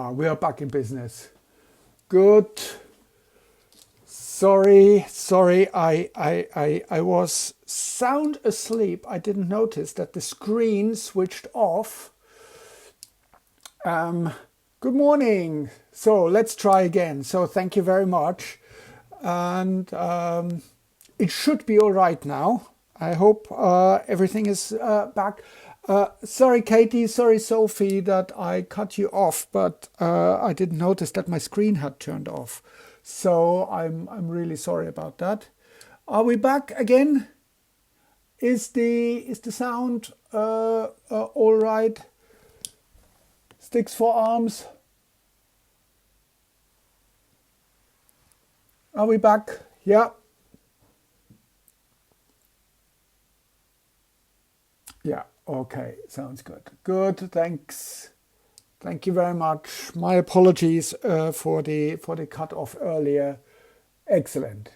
We are back in business. Good. Sorry, I was sound asleep. I didn't notice that the screen switched off. Good morning. So let's try again. So thank you very much. And it should be all right now. I hope everything is back. Sorry, Katie. Sorry, Sophie, that I cut you off, but I didn't notice that my screen had turned off. So I'm really sorry about that. Are we back again? Is the sound all right? Sticks for arms. Are we back? Yeah. Yeah. Okay. Sounds good. Good. Thanks. Thank you very much. My apologies for the cut off earlier. Excellent.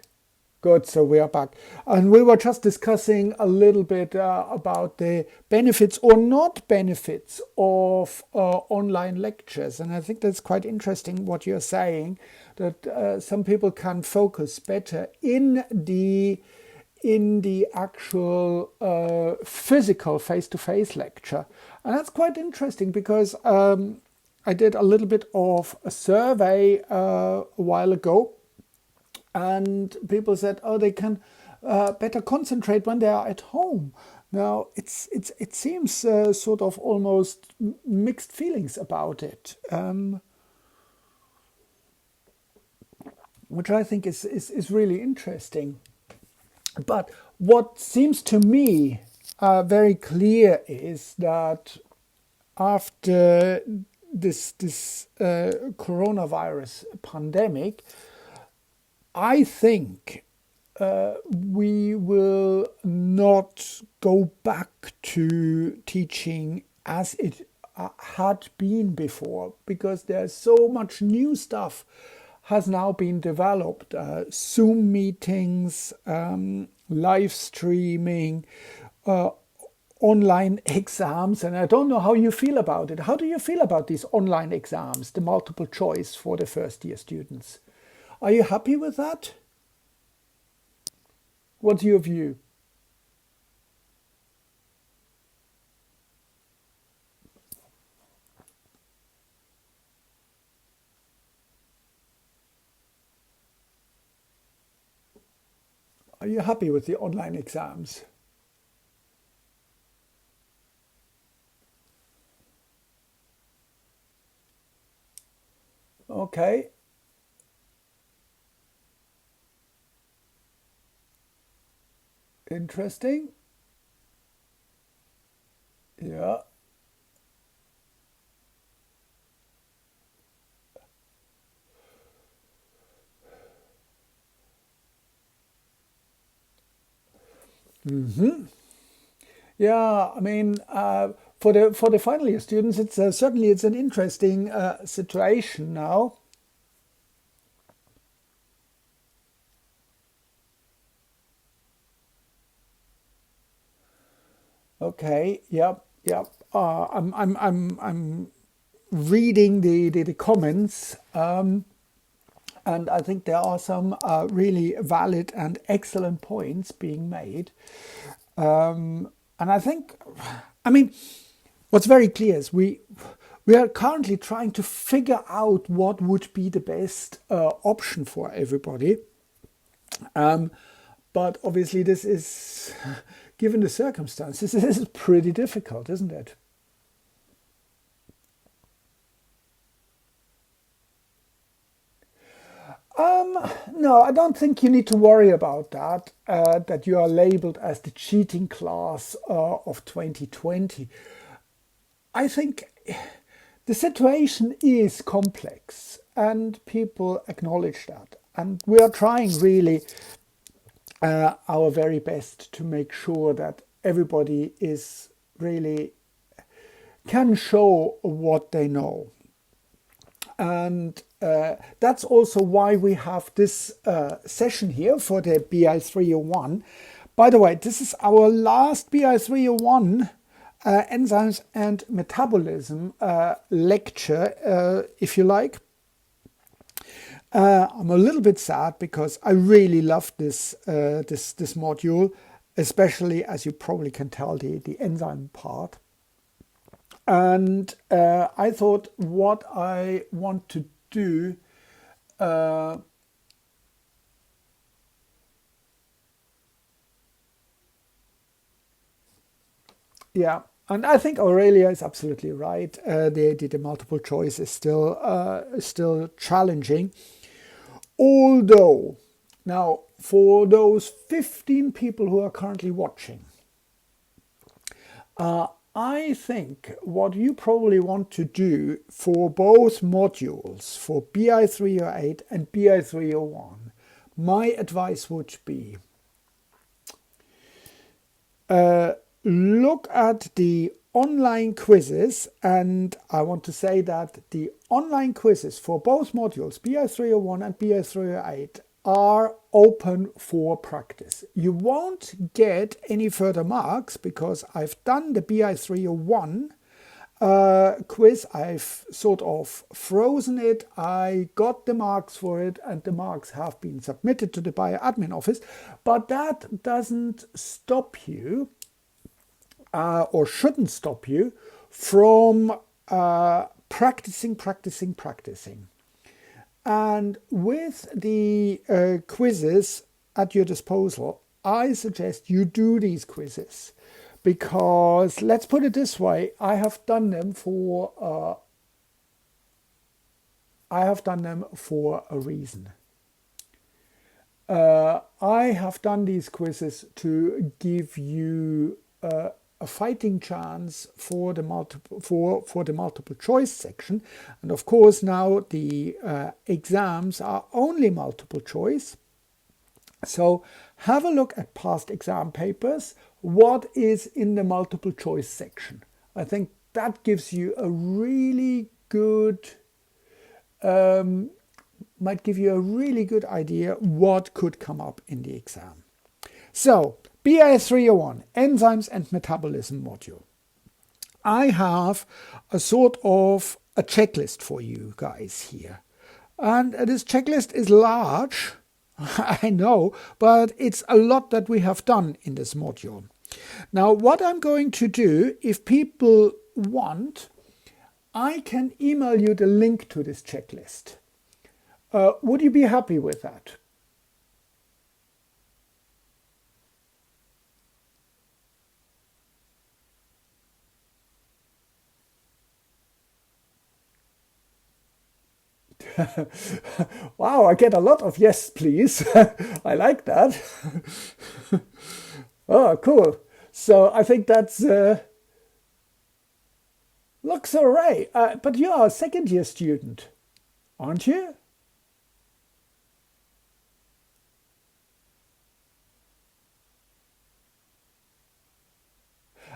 Good. So we are back, and we were just discussing a little bit about the benefits or not benefits of online lectures, and I think that's quite interesting what you're saying, that some people can focus better in the actual physical face-to-face lecture. And that's quite interesting because I did a little bit of a survey a while ago, and people said, oh, they can better concentrate when they are at home. Now, it seems sort of almost mixed feelings about it, which I think is really interesting. But what seems to me very clear is that after this coronavirus pandemic, I think we will not go back to teaching as it had been before, because there's so much new stuff has now been developed. Zoom meetings, live streaming, online exams, and I don't know how you feel about it. How do you feel about these online exams, the multiple choice for the first year students? Are you happy with that? What's your view? Are you happy with the online exams? Okay. Interesting. Yeah. Yeah, I mean, for the final year students, it's certainly it's an interesting situation now. Okay, yep, yep. I'm reading the comments, and I think there are some really valid and excellent points being made. And I think, I mean, what's very clear is we are currently trying to figure out what would be the best option for everybody. But obviously this is, given the circumstances, this is pretty difficult, isn't it? No, I don't think you need to worry about that, that you are labeled as the cheating class of 2020. I think the situation is complex and people acknowledge that. And we are trying really our very best to make sure that everybody is really can show what they know. And that's also why we have this session here for the BI301. By the way, this is our last BI301 Enzymes and Metabolism lecture, if you like. I'm a little bit sad because I really love this module, especially, as you probably can tell, the enzyme part. And I thought what I want to do yeah, and I think Aurelia is absolutely right. The multiple choice is still challenging. Although, now for those 15 people who are currently watching, I think what you probably want to do for both modules, for BI308 and BI301, my advice would be look at the online quizzes, and I want to say that the online quizzes for both modules, BI301 and BI308, are open for practice. You won't get any further marks because I've done the BI301 quiz. I've sort of frozen it. I got the marks for it, and the marks have been submitted to the bioadmin office. But that doesn't stop you, or shouldn't stop you, from practicing. And with the quizzes at your disposal, I suggest you do these quizzes, because let's put it this way: I have done them for a reason. I have done these quizzes to give you a fighting chance for the multiple choice section, and of course now the exams are only multiple choice. So have a look at past exam papers. What is in the multiple choice section? I think that gives you a really good might give you a really good idea what could come up in the exam. So BI301, Enzymes and Metabolism module. I have a sort of a checklist for you guys here. And this checklist is large, I know, but it's a lot that we have done in this module. Now, what I'm going to do, if people want, I can email you the link to this checklist. Would you be happy with that? Wow, I get a lot of yes, please. I like that. Oh, cool. So I think that's looks all right. But you are a second-year student, aren't you?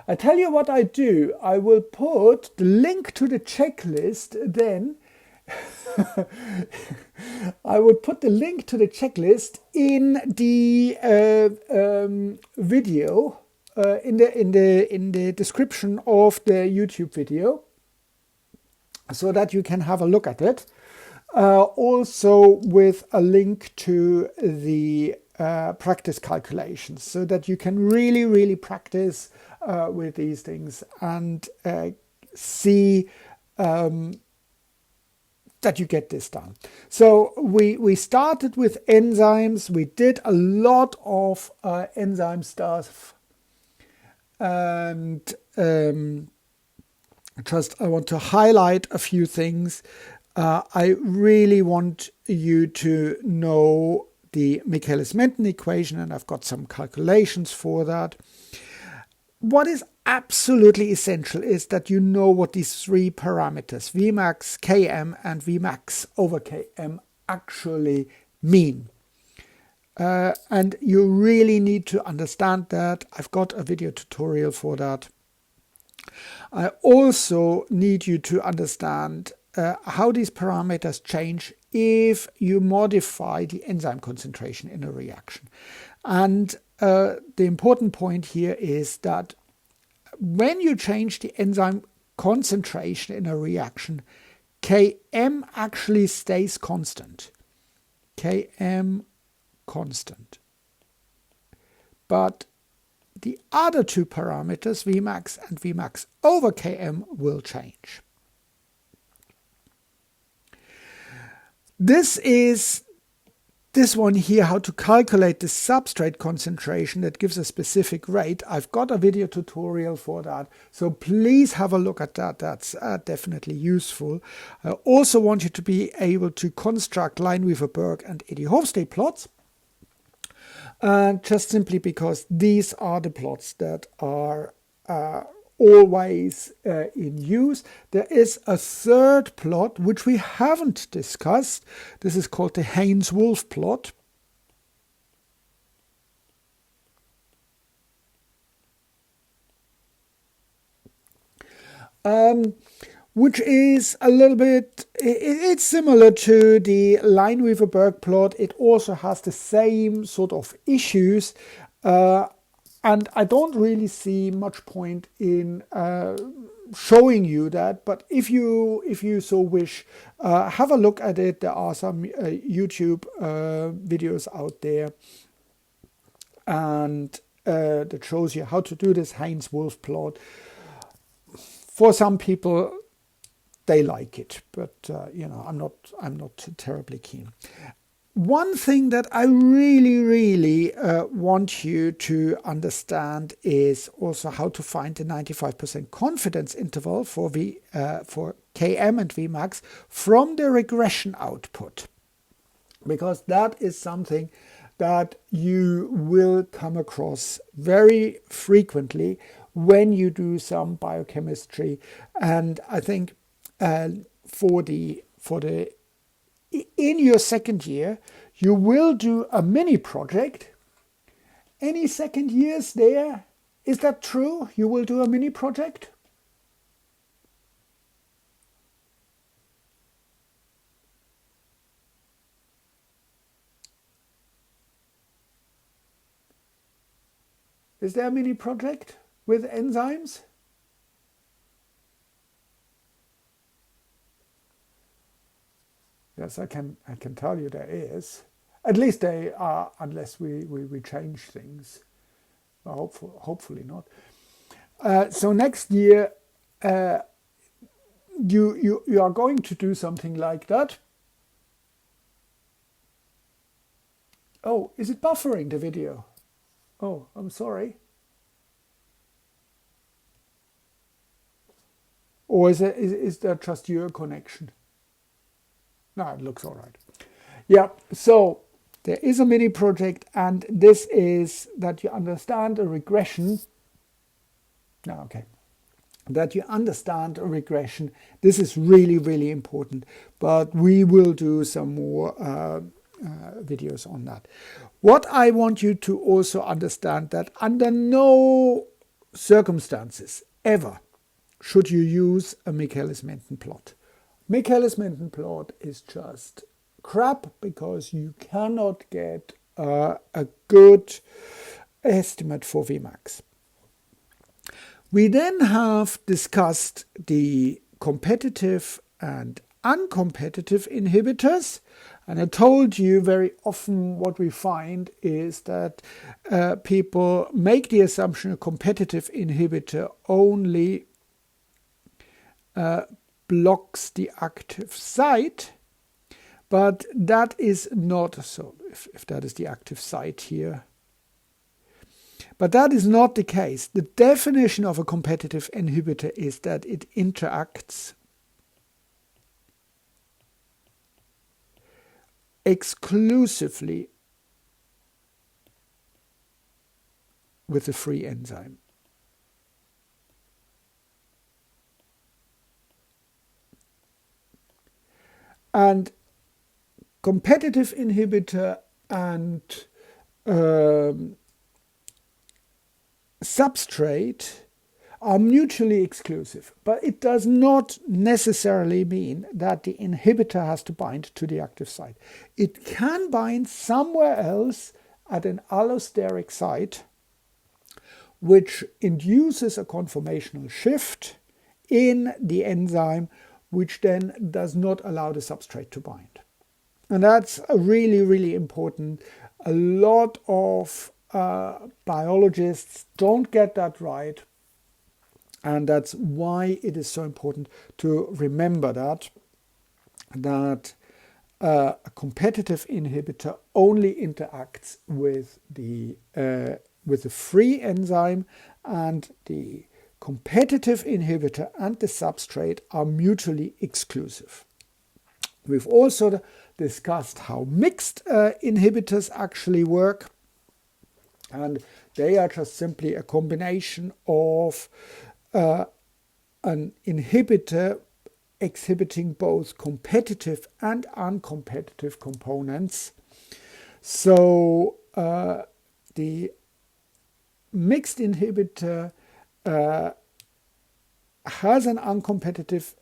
I tell you what I do. I will put the link to the checklist then. I would put the link to the checklist in the video, in the description of the YouTube video, so that you can have a look at it. Also with a link to the practice calculations, so that you can really practice with these things and see that you get this done. So we started with enzymes. We did a lot of enzyme stuff, and just I want to highlight a few things. I really want you to know the Michaelis-Menten equation, and I've got some calculations for that. What is absolutely essential is that you know what these three parameters, Vmax, Km, and Vmax over Km, actually mean. And you really need to understand that. I've got a video tutorial for that. I also need you to understand how these parameters change if you modify the enzyme concentration in a reaction. And the important point here is that when you change the enzyme concentration in a reaction, Km actually stays constant. Km constant. But the other two parameters, Vmax and Vmax over Km, will change. This is this one here, how to calculate the substrate concentration that gives a specific rate. I've got a video tutorial for that, so please have a look at that. That's definitely useful. I also want you to be able to construct Lineweaver-Burk and Eddy-Hofstee plots, just simply because these are the plots that are always in use. There is a third plot which we haven't discussed. This is called the Haynes-Wolff plot. Which is a little bit, it's similar to the Lineweaver-Burk plot. It also has the same sort of issues. And I don't really see much point in showing you that, but if you so wish, have a look at it. There are some YouTube videos out there, and that shows you how to do this Haynes-Wolff plot. For some people, they like it, but you know, I'm not terribly keen. One thing that I really want you to understand is also how to find the 95% confidence interval for Km and Vmax from the regression output, because that is something that you will come across very frequently when you do some biochemistry. And I think in your second year, you will do a mini project. Any second years there? Is that true? You will do a mini project? Is there a mini project with enzymes? Yes, I can tell you there is. At least they are, unless we change things. Well, hopefully not. So next year, you are going to do something like that. Oh, is it buffering the video? Oh, I'm sorry. Or is that just your connection? No, it looks all right. Yeah, so there is a mini project, and this is that you understand a regression. No, okay. That you understand a regression. This is really important, but we will do some more videos on that. What I want you to also understand, that under no circumstances ever should you use a Michaelis-Menten plot. Michaelis-Menten plot is just crap because you cannot get a good estimate for Vmax. We then have discussed the competitive and uncompetitive inhibitors, and I told you very often what we find is that people make the assumption a competitive inhibitor only blocks the active site, but that is not so. If that is the active site here, but that is not the case. The definition of a competitive inhibitor is that it interacts exclusively with the free enzyme. And competitive inhibitor and substrate are mutually exclusive, but it does not necessarily mean that the inhibitor has to bind to the active site. It can bind somewhere else at an allosteric site which induces a conformational shift in the enzyme, which then does not allow the substrate to bind. And that's really, really important. A lot of biologists don't get that right. And that's why it is so important to remember that a competitive inhibitor only interacts with the free enzyme, and the competitive inhibitor and the substrate are mutually exclusive. We've also discussed how mixed inhibitors actually work, and they are just simply a combination of an inhibitor exhibiting both competitive and uncompetitive components. So the mixed inhibitor has an uncompetitive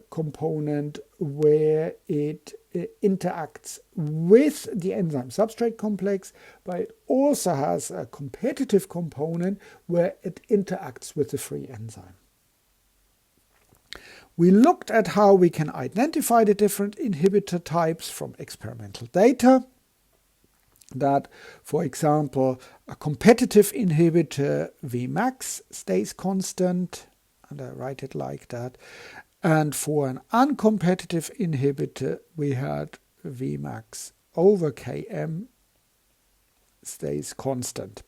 component where it interacts with the enzyme substrate complex, but it also has a competitive component where it interacts with the free enzyme. We looked at how we can identify the different inhibitor types from experimental data. That, for example, a competitive inhibitor Vmax stays constant, and I write it like that. And for an uncompetitive inhibitor, we had Vmax over Km stays constant.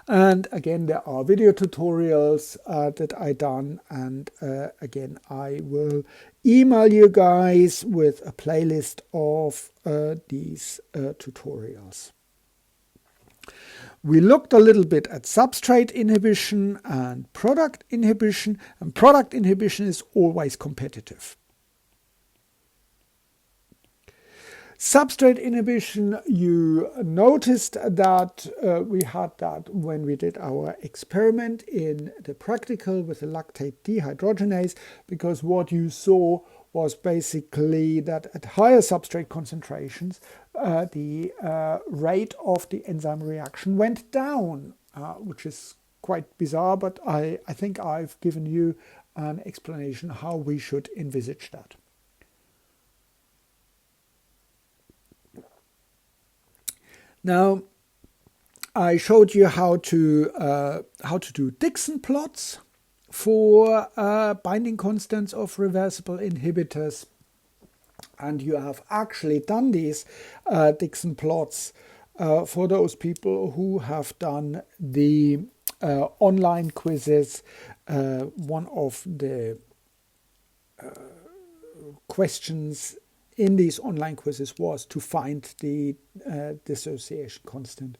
And again, there are video tutorials that I done, and again, I will email you guys with a playlist of these tutorials. We looked a little bit at substrate inhibition and product inhibition, and product inhibition is always competitive. Substrate inhibition, you noticed that we had that when we did our experiment in the practical with the lactate dehydrogenase, because what you saw was basically that at higher substrate concentrations, the rate of the enzyme reaction went down, which is quite bizarre, but I think I've given you an explanation how we should envisage that. Now, I showed you how to do Dickson plots for binding constants of reversible inhibitors, and you have actually done these Dickson plots for those people who have done the online quizzes. One of the questions in these online quizzes was to find the dissociation constant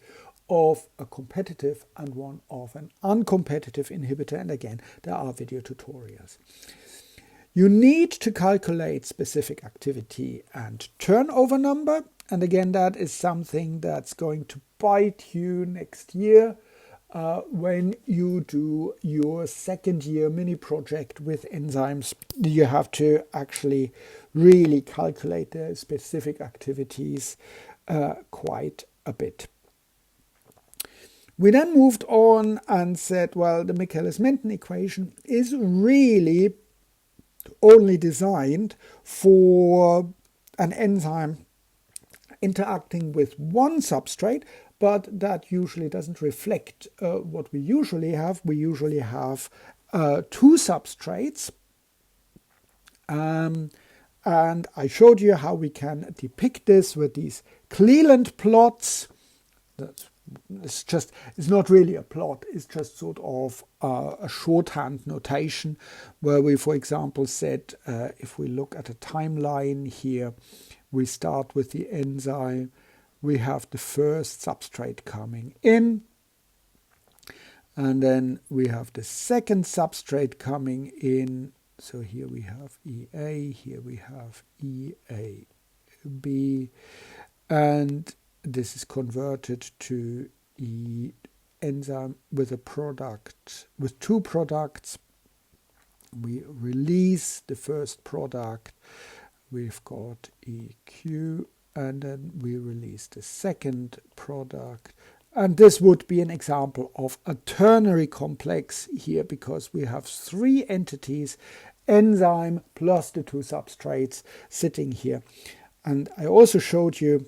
of a competitive and one of an uncompetitive inhibitor. And again, there are video tutorials. You need to calculate specific activity and turnover number. And again, that is something that's going to bite you next year when you do your second year mini project with enzymes. You have to actually really calculate the specific activities quite a bit. We then moved on and said, well, the Michaelis-Menten equation is really only designed for an enzyme interacting with one substrate, but that usually doesn't reflect what we usually have. We usually have two substrates. And I showed you how we can depict this with these Cleland plots. It's not really a plot, it's just sort of a shorthand notation where we, for example, said if we look at a timeline here, we start with the enzyme, we have the first substrate coming in, and then we have the second substrate coming in. So here we have EA, here we have EAB, and this is converted to E enzyme with a product, with two products. We release the first product, we've got EQ, and then we release the second product, and this would be an example of a ternary complex here, because we have three entities, enzyme plus the two substrates sitting here. And I also showed you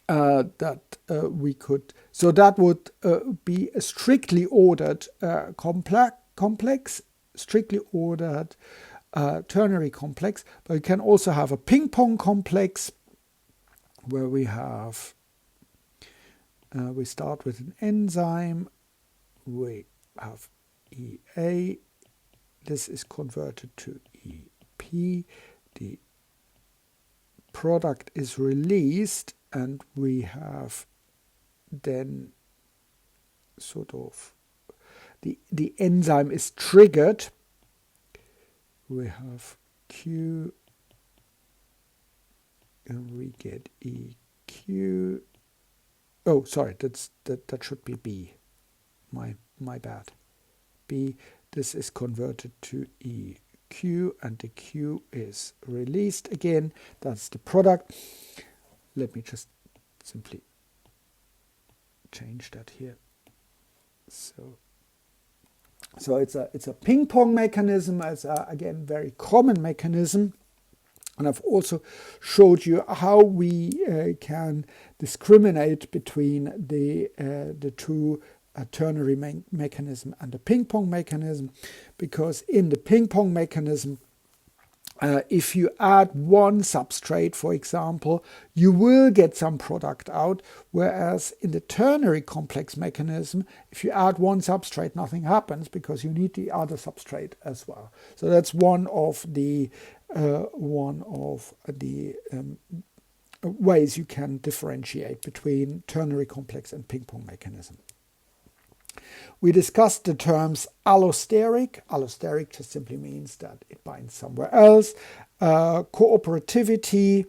that we could, so that would be a strictly ordered complex, strictly ordered ternary complex, but we can also have a ping pong complex where we have, we start with an enzyme, we have EA, this is converted to EP, the product is released, and we have then sort of the enzyme is triggered. We have Q and we get EQ. Oh, sorry, that should be B. My bad. B, this is converted to EQ, and the Q is released again. That's the product. Let me just simply change that here. So it's a ping pong mechanism. It's again very common mechanism, and I've also showed you how we can discriminate between the two ternary mechanism and the ping pong mechanism, because in the ping pong mechanism, if you add one substrate, for example, you will get some product out, whereas in the ternary complex mechanism, if you add one substrate, nothing happens because you need the other substrate as well. So that's one of the ways you can differentiate between ternary complex and ping pong mechanism. We discussed the terms allosteric. Allosteric just simply means that it binds somewhere else. Cooperativity,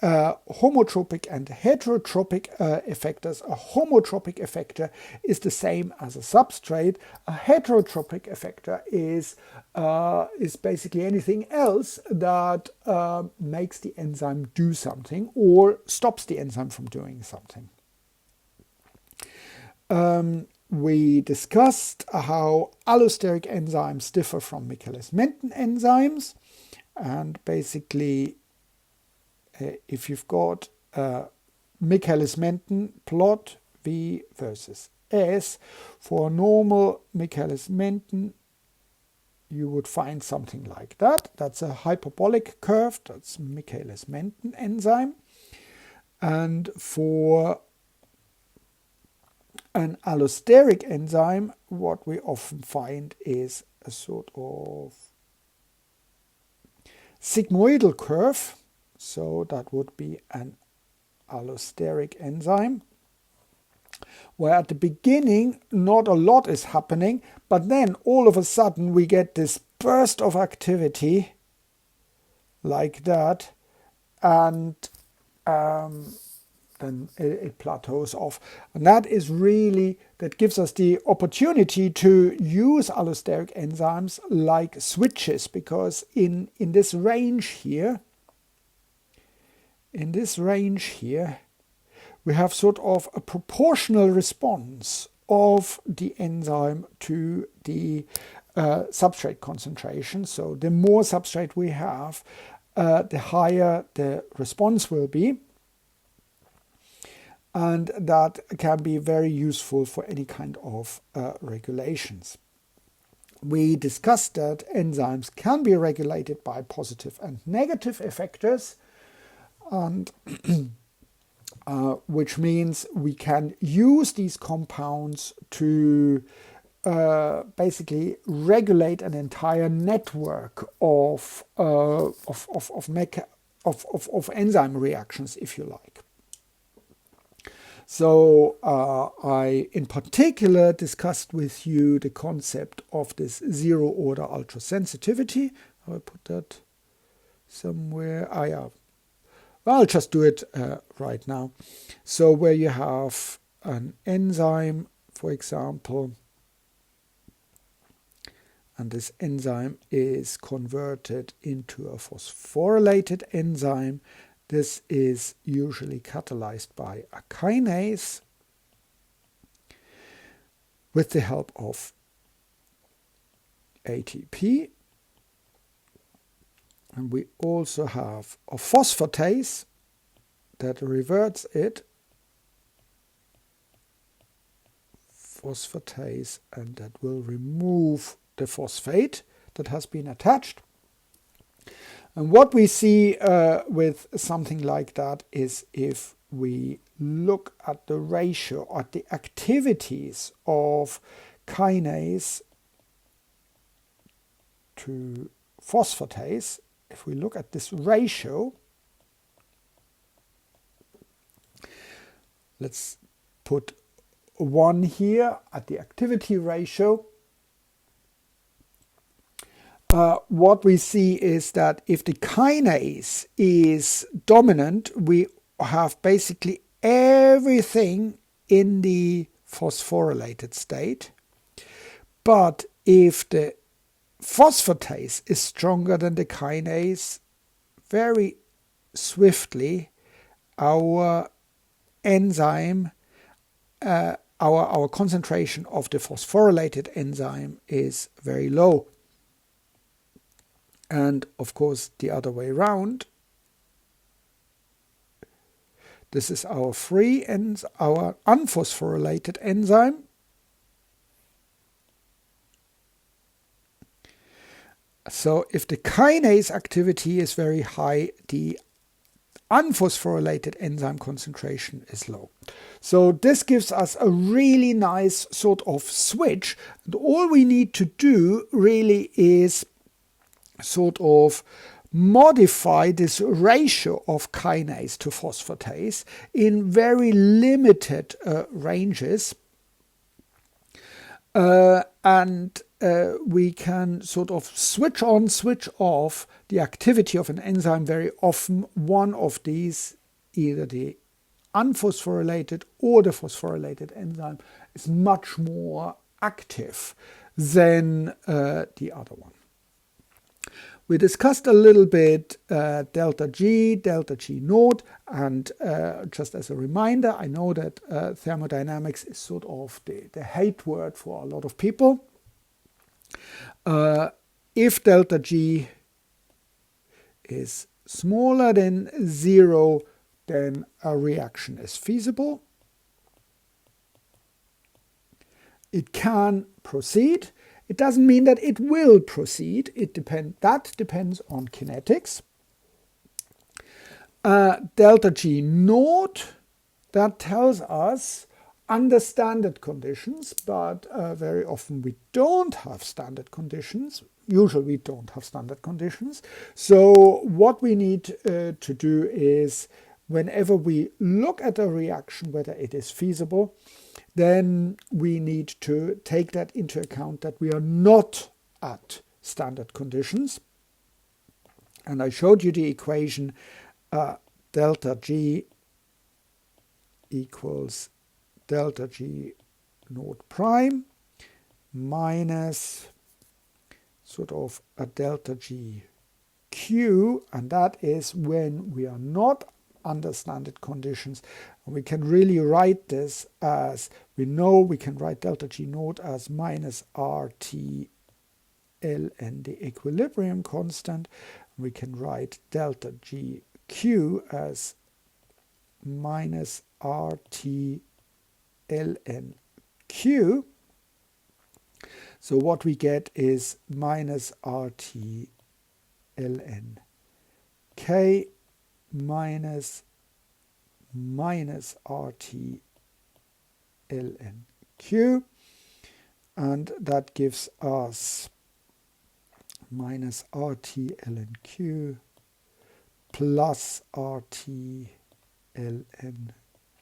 homotropic and heterotropic effectors. A homotropic effector is the same as a substrate. A heterotropic effector is basically anything else that makes the enzyme do something or stops the enzyme from doing something. We discussed how allosteric enzymes differ from Michaelis-Menten enzymes, and basically if you've got a Michaelis-Menten plot V versus S, for normal Michaelis-Menten you would find something like that. That's a hyperbolic curve, that's Michaelis-Menten enzyme. And for an allosteric enzyme, what we often find is a sort of sigmoidal curve. So that would be an allosteric enzyme, where at the beginning not a lot is happening, but then all of a sudden we get this burst of activity like that, and then it plateaus off. And that is really, that gives us the opportunity to use allosteric enzymes like switches, because in this range here, we have sort of a proportional response of the enzyme to the substrate concentration. So the more substrate we have, the higher the response will be. And that can be very useful for any kind of regulations. We discussed that enzymes can be regulated by positive and negative effectors, and which means we can use these compounds to basically regulate an entire network of enzyme reactions, if you like. So I in particular discussed with you the concept of this zero order ultrasensitivity. I'll put that somewhere. Yeah. Well, I'll just do it right now. So where you have an enzyme, for example, and this enzyme is converted into a phosphorylated enzyme. This is usually catalyzed by a kinase, with the help of ATP. And we also have a phosphatase that reverts it, phosphatase, and that will remove the phosphate that has been attached. And what we see with something like that is, if we look at the ratio, at the activities of kinase to phosphatase, if we look at this ratio, let's put 1 here at the activity ratio. What we see is that if the kinase is dominant, we have basically everything in the phosphorylated state. But if the phosphatase is stronger than the kinase, very swiftly our enzyme, our concentration of the phosphorylated enzyme is very low. And of course the other way around. This is our our unphosphorylated enzyme. So if the kinase activity is very high, the unphosphorylated enzyme concentration is low. So this gives us a really nice sort of switch. And all we need to do really is sort of modify this ratio of kinase to phosphatase in very limited ranges. And we can sort of switch on, switch off the activity of an enzyme very often. One of these, either the unphosphorylated or the phosphorylated enzyme, is much more active than the other one. We discussed a little bit delta G naught, and just as a reminder, I know that thermodynamics is sort of the hate word for a lot of people. If delta G is smaller than 0, then a reaction is feasible. It can proceed. It doesn't mean that it will proceed. That depends on kinetics. Delta G naught, that tells us under standard conditions, but very often we don't have standard conditions. Usually we don't have standard conditions. So what we need to do is, whenever we look at a reaction, whether it is feasible, then we need to take that into account, that we are not at standard conditions. And I showed you the equation delta G equals delta G naught prime minus sort of a delta G Q, and that is when we are not under standard conditions. And we can really write this as, we know we can write delta G naught as minus RT ln, the equilibrium constant. We can write delta G Q as minus RT ln Q. So what we get is minus RT ln K minus RT ln Q, and that gives us minus RT ln Q plus RT ln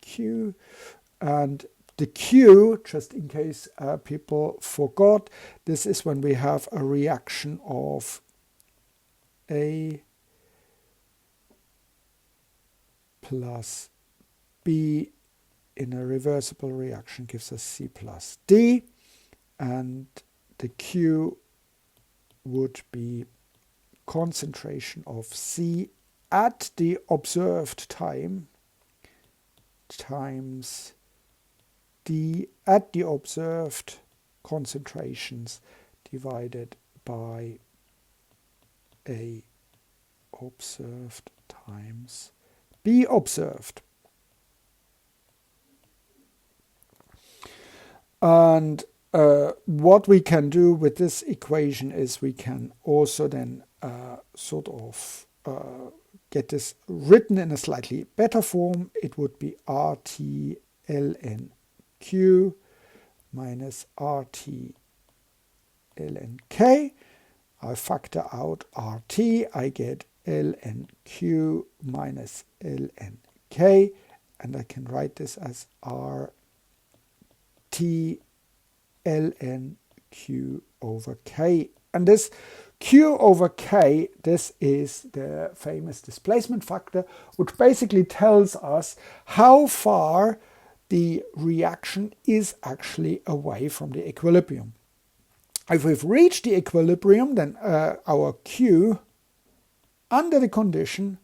Q. And the Q, just in case people forgot, this is when we have a reaction of A plus B in a reversible reaction gives us C plus D, and the Q would be concentration of C at the observed time times at the observed concentrations divided by A observed times B observed. And what we can do with this equation is we can also then sort of get this written in a slightly better form. It would be RT ln Q minus RT ln K. I factor out RT, I get ln Q minus ln K, and I can write this as RT ln Q over K. And this Q over K, this is the famous displacement factor, which basically tells us how far the reaction is actually away from the equilibrium. If we've reached the equilibrium, then our Q under the condition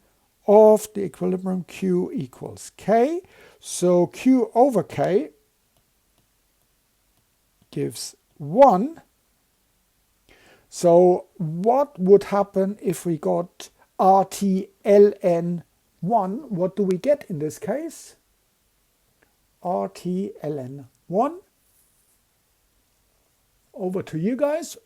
of the equilibrium Q equals K. So Q over K gives 1. So what would happen if we got RT ln 1? What do we get in this case? RT ln 1. Over to you guys.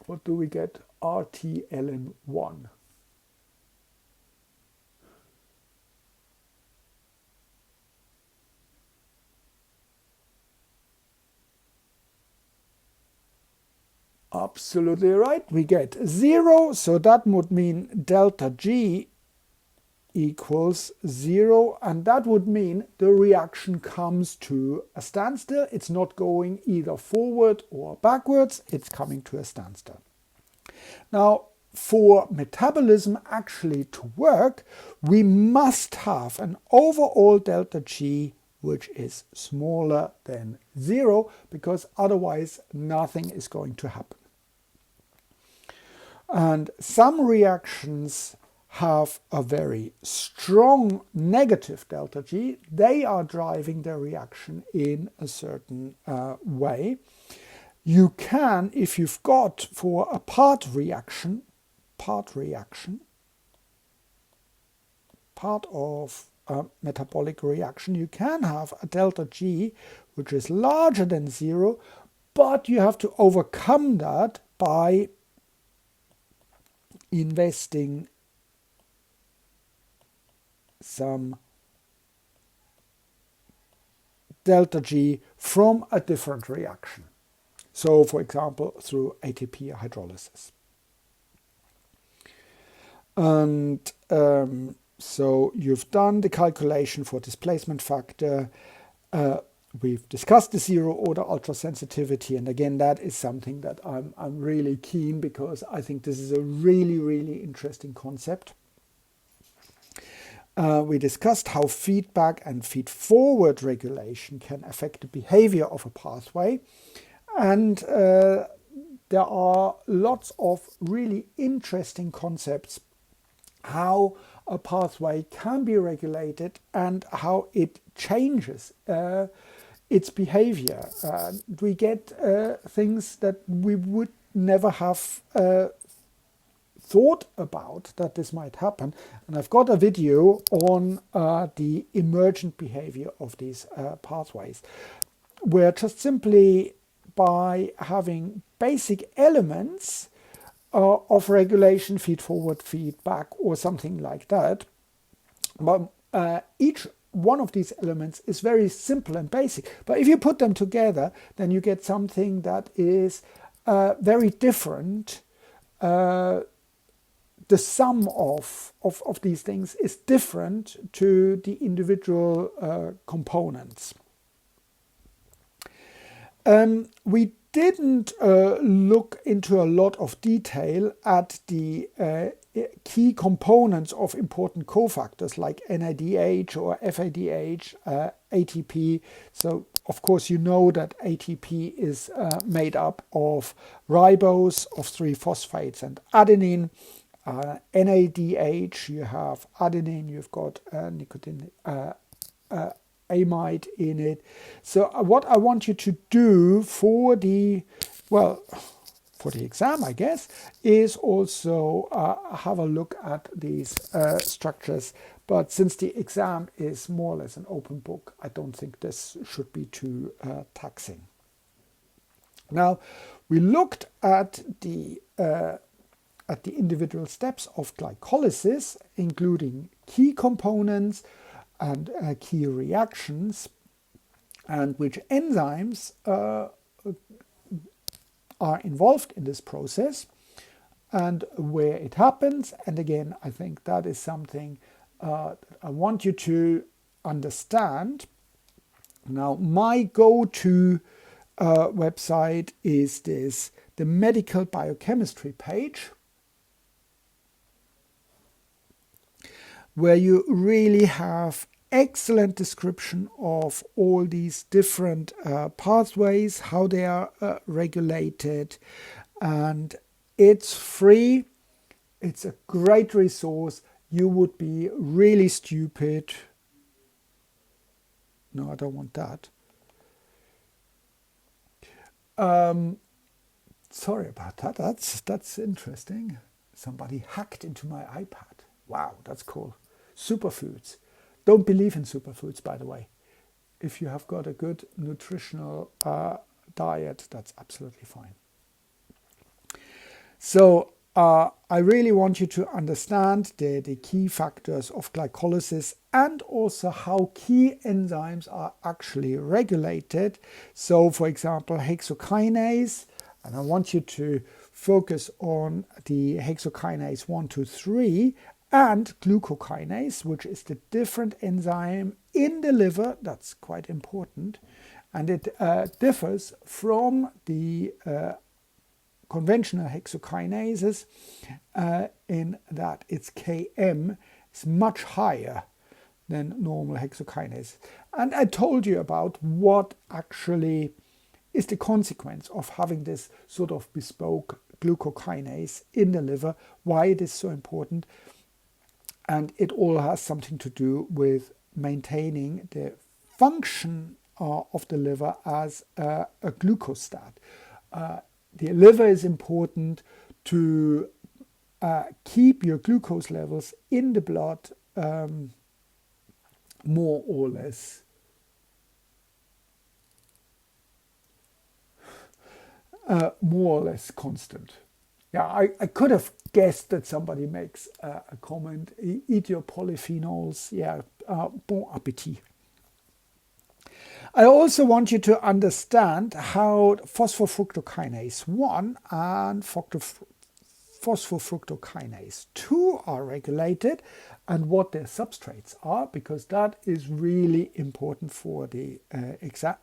What do we get? RT ln 1. Absolutely right. We get 0. So that would mean delta G equals 0. And that would mean the reaction comes to a standstill. It's not going either forward or backwards. It's coming to a standstill. Now, for metabolism actually to work, we must have an overall delta G which is smaller than 0, because otherwise nothing is going to happen. And some reactions have a very strong negative delta G. They are driving the reaction in a certain way. You can, if you've got for a part reaction, part of a metabolic reaction, you can have a delta G which is larger than 0, but you have to overcome that by investing some delta G from a different reaction. So, for example, through ATP hydrolysis. And so you've done the calculation for displacement factor. We've discussed the zero order ultrasensitivity, and again, that is something that I'm really keen, because I think this is a really, really interesting concept. We discussed how feedback and feed-forward regulation can affect the behavior of a pathway. And there are lots of really interesting concepts how a pathway can be regulated and how it changes its behavior. We get things that we would never have thought about that this might happen. And I've got a video on the emergent behavior of these pathways, where just simply by having basic elements of regulation, feed-forward, feedback, or something like that, but each one of these elements is very simple and basic. But if you put them together, then you get something that is very different. The sum of these things is different to the individual components. We didn't look into a lot of detail at the key components of important cofactors like NADH or FADH, ATP. So of course you know that ATP is made up of ribose of 3 phosphates and adenine. NADH, you have adenine, you've got nicotine amide in it. So what I want you to do for the, well, for the exam, I guess, is also have a look at these structures. But since the exam is more or less an open book, I don't think this should be too taxing. Now, we looked at the individual steps of glycolysis, including key components and key reactions, and which enzymes are involved in this process and where it happens. And again, I think that is something I want you to understand. Now, my go-to website is the medical biochemistry page, where you really have excellent description of all these different pathways, how they are regulated, and it's free. It's a great resource. You would be really stupid. No, I don't want that. Sorry about that. That's interesting. Somebody hacked into my iPad. Wow, that's cool. Superfoods. Don't believe in superfoods, by the way. If you have got a good nutritional diet, that's absolutely fine. So I really want you to understand the key factors of glycolysis and also how key enzymes are actually regulated. So, for example, hexokinase, and I want you to focus on the hexokinase 1, 2, 3, and glucokinase, which is the different enzyme in the liver. That's quite important. And it differs from the conventional hexokinases in that its Km is much higher than normal hexokinases. And I told you about what actually is the consequence of having this sort of bespoke glucokinase in the liver, why it is so important. And it all has something to do with maintaining the function of the liver as a glucostat. The liver is important to keep your glucose levels in the blood more or less constant. Yeah, I could have guessed that somebody makes a comment, eat your polyphenols, yeah, bon appetit. I also want you to understand how phosphofructokinase 1 and phosphofructokinase 2 are regulated and what their substrates are, because that is really important for the exam.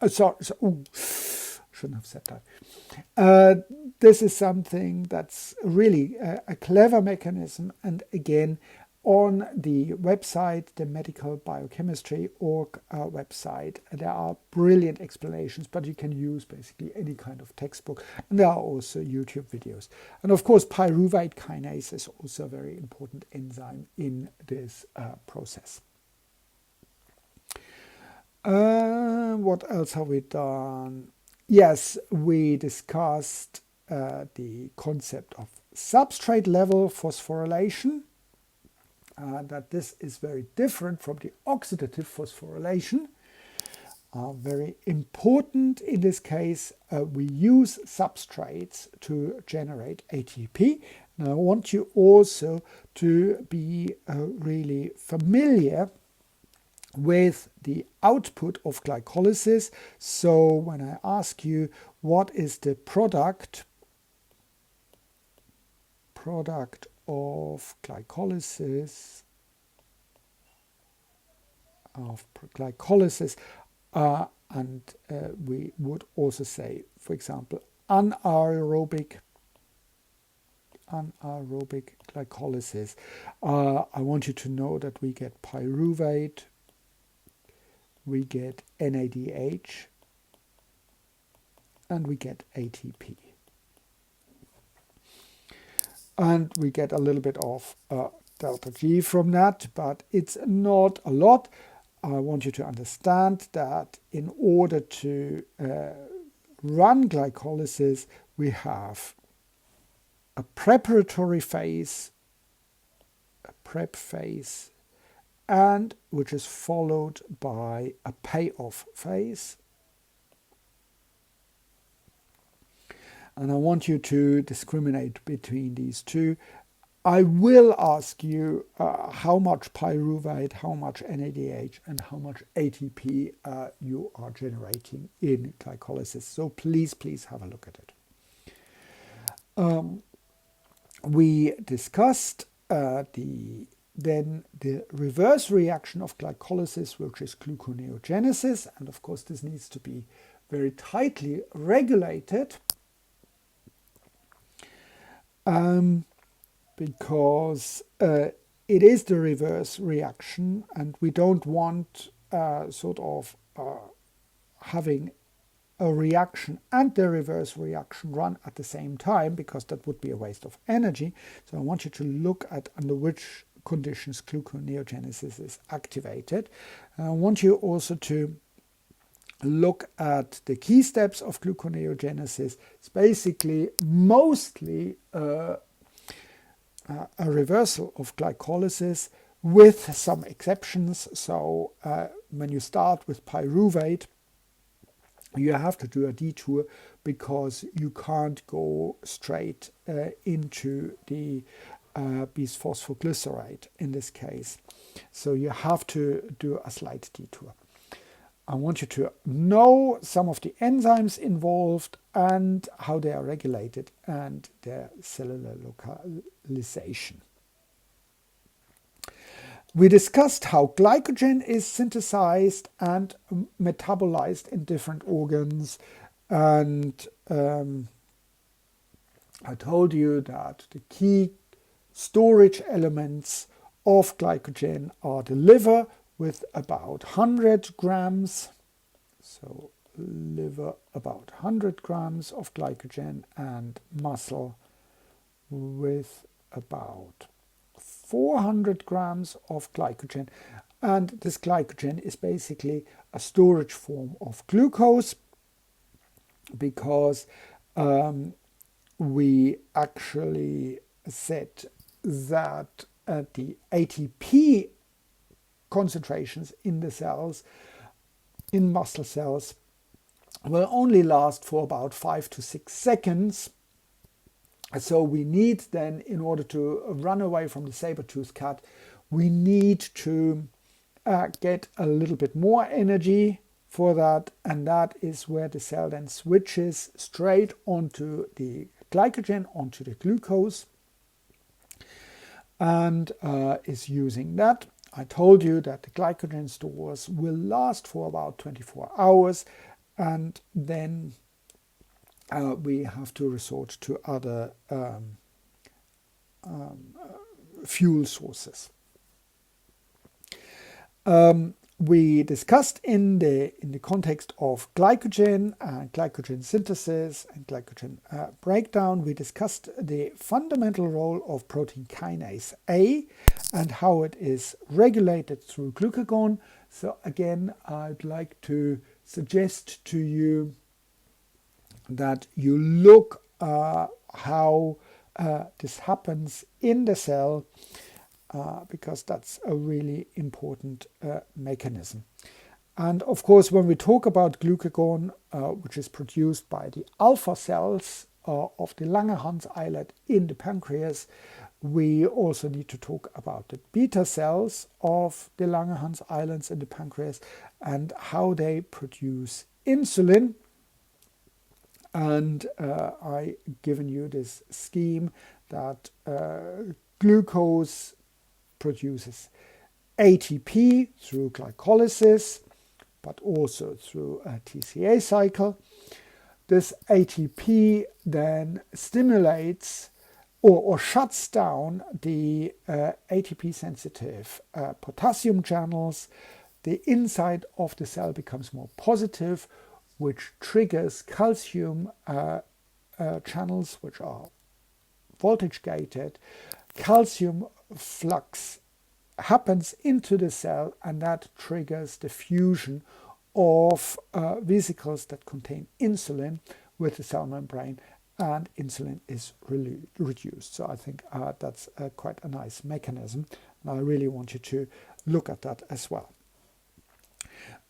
Shouldn't have said that. This is something that's really a clever mechanism, and again, on the website, the medical biochemistry org website, there are brilliant explanations, but you can use basically any kind of textbook, and there are also YouTube videos. And of course, pyruvate kinase is also a very important enzyme in this process. What else have we done? Yes, we discussed the concept of substrate level phosphorylation, that this is very different from the oxidative phosphorylation. Very important in this case, we use substrates to generate ATP. Now I want you also to be really familiar with the output of glycolysis. So when I ask you what is the product of glycolysis, and we would also say, for example, anaerobic anaerobic glycolysis. I want you to know that we get pyruvate, we get NADH, and we get ATP. And we get a little bit of delta G from that, but it's not a lot. I want you to understand that in order to run glycolysis, we have a preparatory phase, a prep phase, and which is followed by a payoff phase. And I want you to discriminate between these two. I will ask you how much pyruvate, how much NADH, and how much ATP you are generating in glycolysis. So please have a look at it. We discussed the reverse reaction of glycolysis, which is gluconeogenesis, and of course this needs to be very tightly regulated. Because it is the reverse reaction, and we don't want having a reaction and the reverse reaction run at the same time, because that would be a waste of energy. So I want you to look at under which conditions gluconeogenesis is activated. I want you also to look at the key steps of gluconeogenesis. It's basically mostly a reversal of glycolysis with some exceptions. So when you start with pyruvate, you have to do a detour because you can't go straight into the bisphosphoglycerate in this case. So you have to do a slight detour. I want you to know some of the enzymes involved and how they are regulated and their cellular localization. We discussed how glycogen is synthesized and metabolized in different organs, and I told you that the key storage elements of glycogen are the liver, with about 100 grams, so liver about 100 grams of glycogen, and muscle with about 400 grams of glycogen. And this glycogen is basically a storage form of glucose, because we actually said that the ATP concentrations in the cells, in muscle cells, will only last for about 5 to 6 seconds. So we need then, in order to run away from the saber-toothed cat, we need to get a little bit more energy for that, and that is where the cell then switches straight onto the glycogen, onto the glucose, and is using that. I told you that the glycogen stores will last for about 24 hours, and then we have to resort to other fuel sources. We discussed in the context of glycogen and glycogen synthesis and glycogen breakdown, we discussed the fundamental role of protein kinase A and how it is regulated through glucagon. So again, I'd like to suggest to you that you look how this happens in the cell, because that's a really important mechanism. And of course, when we talk about glucagon, which is produced by the alpha cells of the Langerhans islet in the pancreas, we also need to talk about the beta cells of the Langerhans islands in the pancreas and how they produce insulin. And I've given you this scheme that glucose produces ATP through glycolysis, but also through a Tca cycle. This ATP then stimulates or shuts down the ATP-sensitive potassium channels. The inside of the cell becomes more positive, which triggers calcium channels, which are voltage gated. Calcium flux happens into the cell, and that triggers the fusion of vesicles that contain insulin with the cell membrane, and insulin is reduced. So I think that's quite a nice mechanism, and I really want you to look at that as well.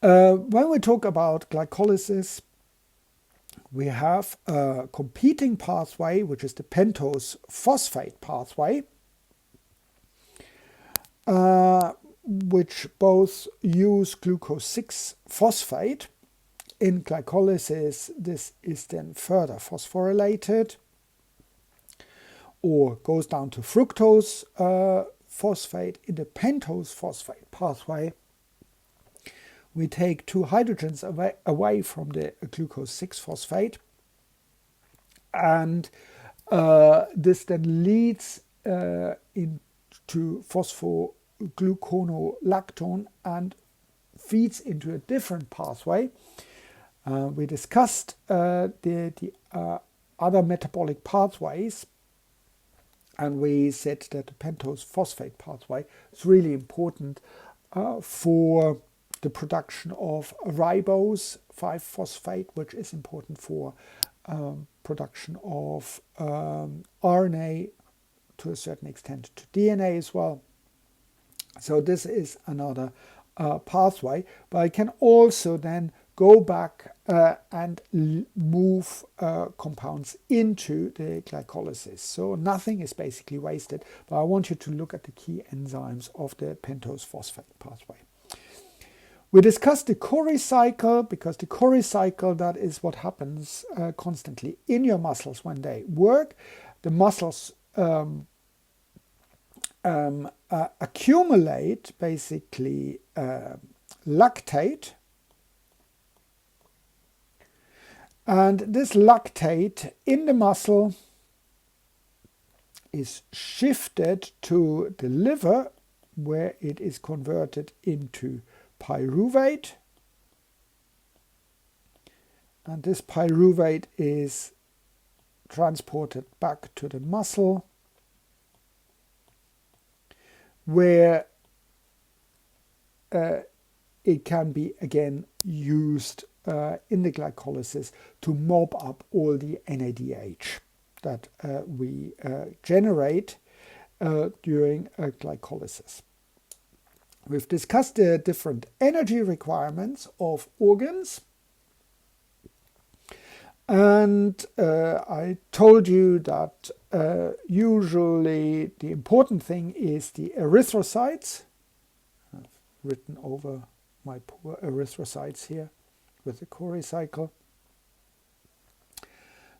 When we talk about glycolysis, we have a competing pathway, which is the pentose phosphate pathway, which both use glucose 6-phosphate. In glycolysis, this is then further phosphorylated or goes down to fructose phosphate. In the pentose phosphate pathway, we take 2 hydrogens away from the glucose 6-phosphate, and this then leads into phosphogluconolactone and feeds into a different pathway. We discussed the other metabolic pathways, and we said that the pentose phosphate pathway is really important for the production of ribose 5-phosphate, which is important for production of RNA, to a certain extent to DNA as well. So this is another pathway, but I can also then go back and move compounds into the glycolysis. So nothing is basically wasted, but I want you to look at the key enzymes of the pentose phosphate pathway. We discussed the Cori cycle, because the Cori cycle, that is what happens constantly in your muscles when they work. The muscles accumulate basically lactate, and this lactate in the muscle is shifted to the liver, where it is converted into pyruvate, and this pyruvate is transported back to the muscle, where it can be again used in the glycolysis to mop up all the NADH that we generate during glycolysis. We've discussed the different energy requirements of organs, and I told you that usually the important thing is the erythrocytes. I've written over my poor erythrocytes here with the Cori cycle.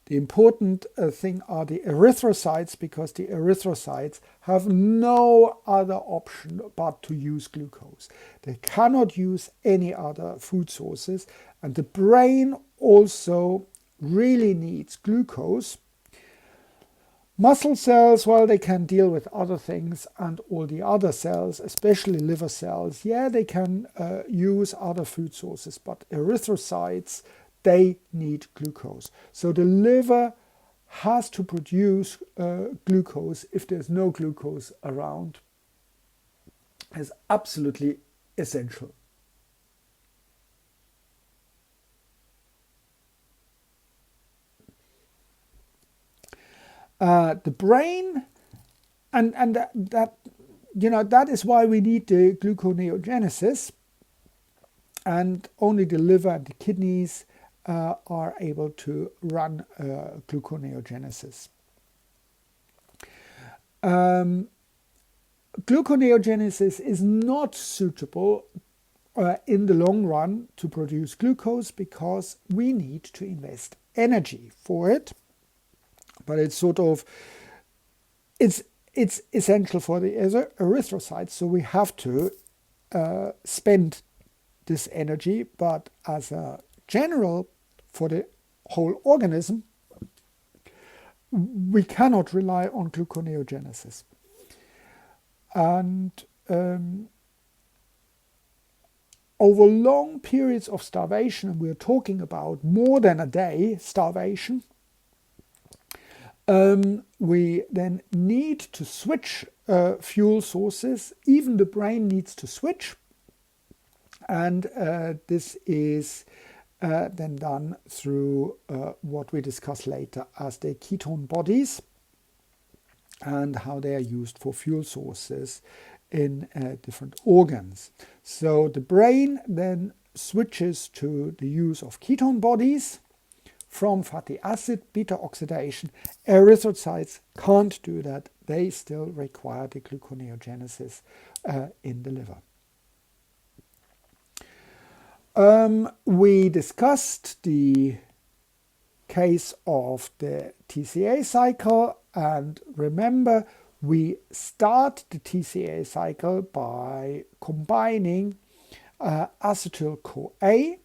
The important thing are the erythrocytes, because the erythrocytes have no other option but to use glucose. They cannot use any other food sources, and the brain also really needs glucose. Muscle cells, well, they can deal with other things, and all the other cells, especially liver cells, yeah, they can use other food sources, but erythrocytes, they need glucose. So the liver has to produce glucose if there's no glucose around. It's absolutely essential. The brain, and that you know, that is why we need the gluconeogenesis, and only the liver and the kidneys are able to run gluconeogenesis. Gluconeogenesis is not suitable in the long run to produce glucose, because we need to invest energy for it. But it's sort of, it's essential for the erythrocytes, so we have to spend this energy. But as a general, for the whole organism, we cannot rely on gluconeogenesis. And over long periods of starvation, and we're talking about more than a day starvation, we then need to switch fuel sources. Even the brain needs to switch. And this is then done through what we discuss later as the ketone bodies and how they are used for fuel sources in different organs. So the brain then switches to the use of ketone bodies from fatty acid beta oxidation. Erythrocytes can't do that. They still require the gluconeogenesis in the liver. We discussed the case of the Tca cycle, and remember, we start the Tca cycle by combining acetyl-CoA,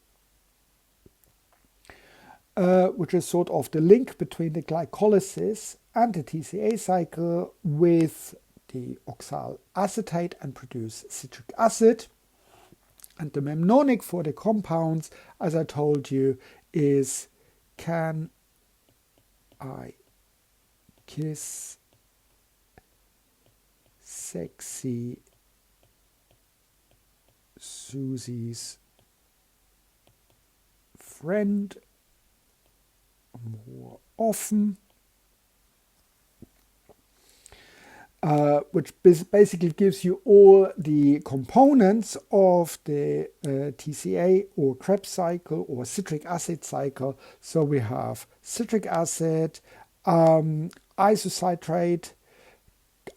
which is sort of the link between the glycolysis and the Tca cycle, with the oxal acetate and produce citric acid. And the mnemonic for the compounds, as I told you, is can I kiss sexy Susie's friend more often? Which basically gives you all the components of the TCA or Krebs cycle or citric acid cycle. So we have citric acid, isocitrate,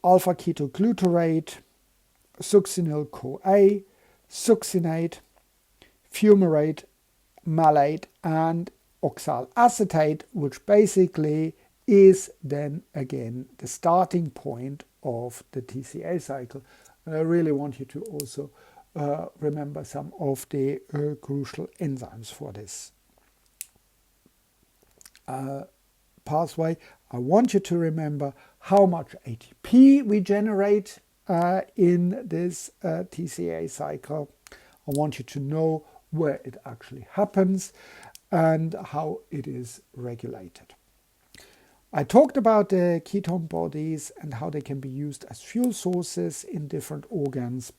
alpha-ketoglutarate, succinyl-CoA, succinate, fumarate, malate, and oxal acetate, which basically is then again the starting point of the TCA cycle. And I really want you to also remember some of the crucial enzymes for this pathway. I want you to remember how much ATP we generate in this TCA cycle. I want you to know where it actually happens and how it is regulated. I talked about the ketone bodies and how they can be used as fuel sources in different organs,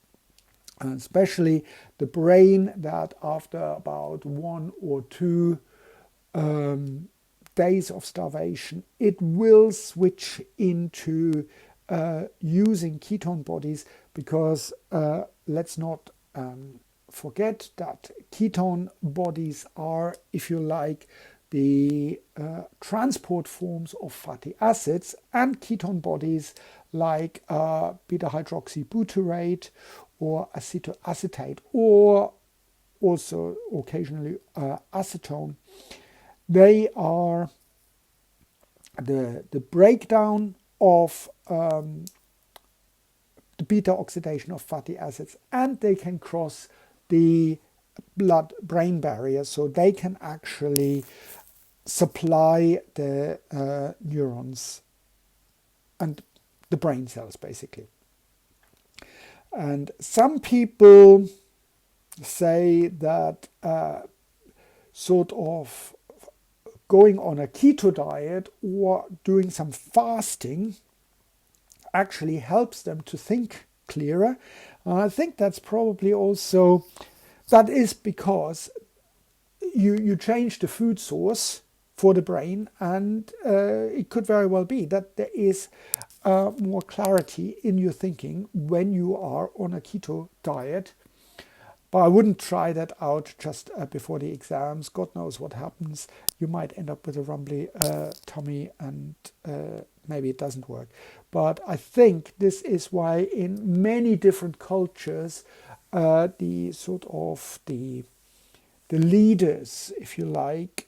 and especially the brain, that after about 1 or 2 days of starvation, it will switch into using ketone bodies, because let's not forget that ketone bodies are, if you like, the transport forms of fatty acids, and ketone bodies like beta-hydroxybutyrate or acetoacetate, or also occasionally acetone. They are the breakdown of the beta oxidation of fatty acids, and they can cross the blood-brain barrier, so they can actually supply the neurons and the brain cells, basically. And some people say that sort of going on a keto diet or doing some fasting actually helps them to think clearer. And I think that's probably also, that is because you change the food source for the brain, and it could very well be that there is more clarity in your thinking when you are on a keto diet. But I wouldn't try that out just before the exams. God knows what happens. You might end up with a rumbly tummy, and maybe it doesn't work. But I think this is why in many different cultures, the leaders, if you like,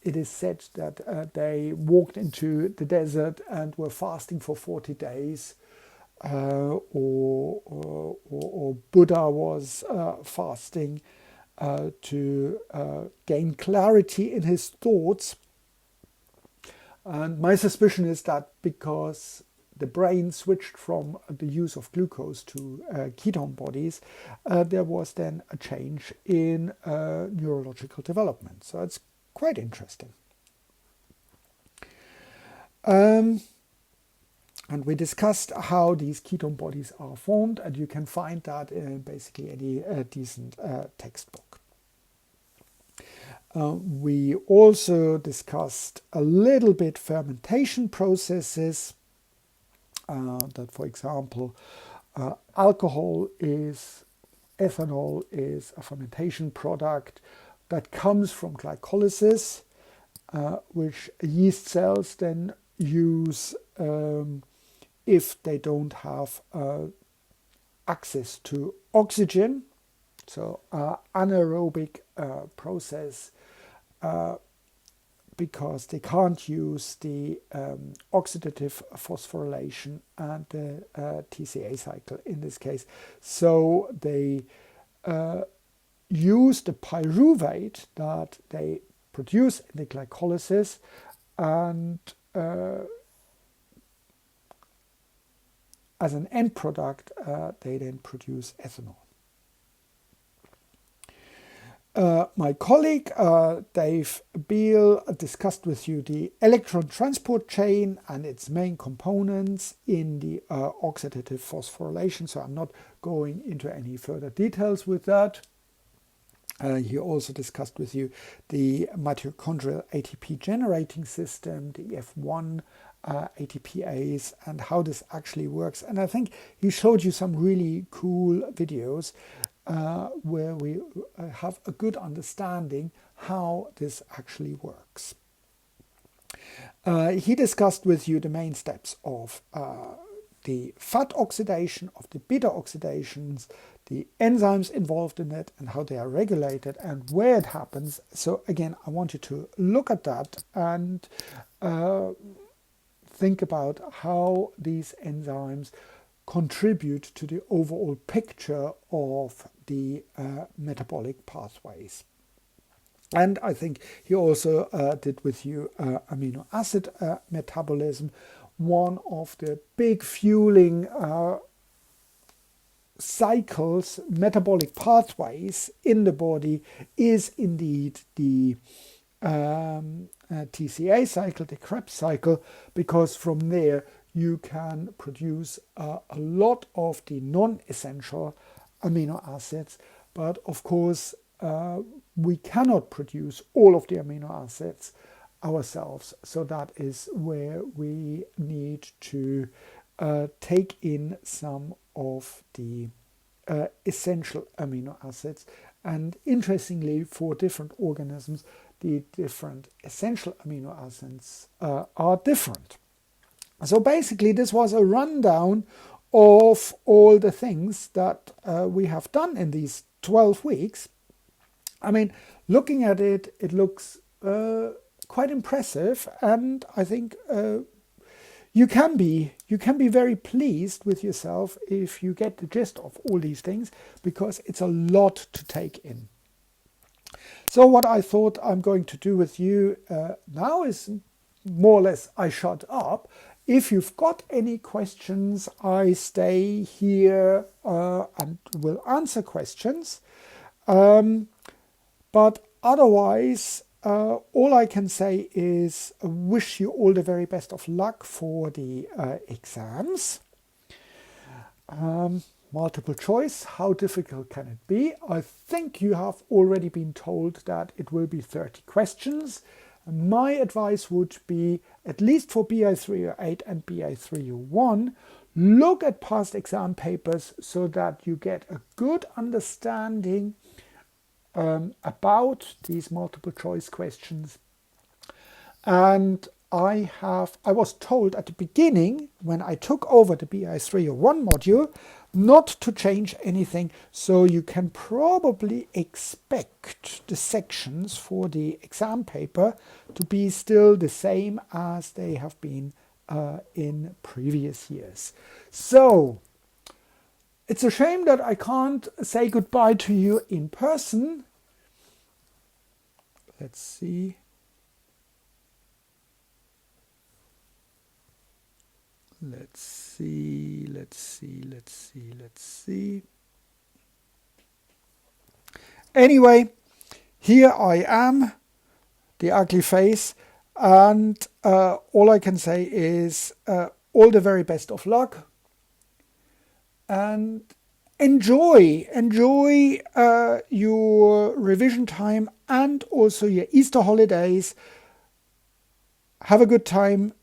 it is said that they walked into the desert and were fasting for 40 days. Or Buddha was fasting to gain clarity in his thoughts. And my suspicion is that because the brain switched from the use of glucose to ketone bodies, there was then a change in neurological development. So it's quite interesting. And we discussed how these ketone bodies are formed, and you can find that in basically any decent textbook. We also discussed a little bit fermentation processes, that, for example, ethanol is a fermentation product that comes from glycolysis, which yeast cells then use if they don't have access to oxygen. So anaerobic process, because they can't use the oxidative phosphorylation and the Tca cycle in this case. So they use the pyruvate that they produce in the glycolysis, and as an end product they then produce ethanol. My colleague Dave Beal discussed with you the electron transport chain and its main components in the oxidative phosphorylation, so I'm not going into any further details with that. He also discussed with you the mitochondrial ATP generating system, the F1 ATPase, and how this actually works. And I think he showed you some really cool videos where we have a good understanding how this actually works. He discussed with you the main steps of the fat oxidation, of the beta oxidations, the enzymes involved in it, and how they are regulated and where it happens. So again, I want you to look at that and think about how these enzymes contribute to the overall picture of the metabolic pathways. And I think he also did with you amino acid metabolism. One of the big fueling cycles, metabolic pathways in the body is indeed the Tca cycle, the Krebs cycle, because from there you can produce a lot of the non-essential amino acids, but of course we cannot produce all of the amino acids ourselves, so that is where we need to take in some of the essential amino acids. And interestingly, for different organisms, the different essential amino acids are different. So basically, this was a rundown of all the things that we have done in these 12 weeks. I mean, looking at it, it looks quite impressive, and I think you can be very pleased with yourself if you get the gist of all these things, because it's a lot to take in. So what I thought I'm going to do with you now is more or less I shut up. If you've got any questions, I stay here and will answer questions. But otherwise, all I can say is wish you all the very best of luck for the exams. Multiple choice, how difficult can it be? I think you have already been told that it will be 30 questions. My advice would be, at least for BI308 and BI301, look at past exam papers so that you get a good understanding about these multiple choice questions. And I was told at the beginning, when I took over the BI301 module, not to change anything, so you can probably expect the sections for the exam paper to be still the same as they have been in previous years. So it's a shame that I can't say goodbye to you in person. Let's see. Let's see, let's see, let's see, let's see. Anyway, here I am, the ugly face, and all I can say is all the very best of luck, and enjoy your revision time and also your Easter holidays. Have a good time.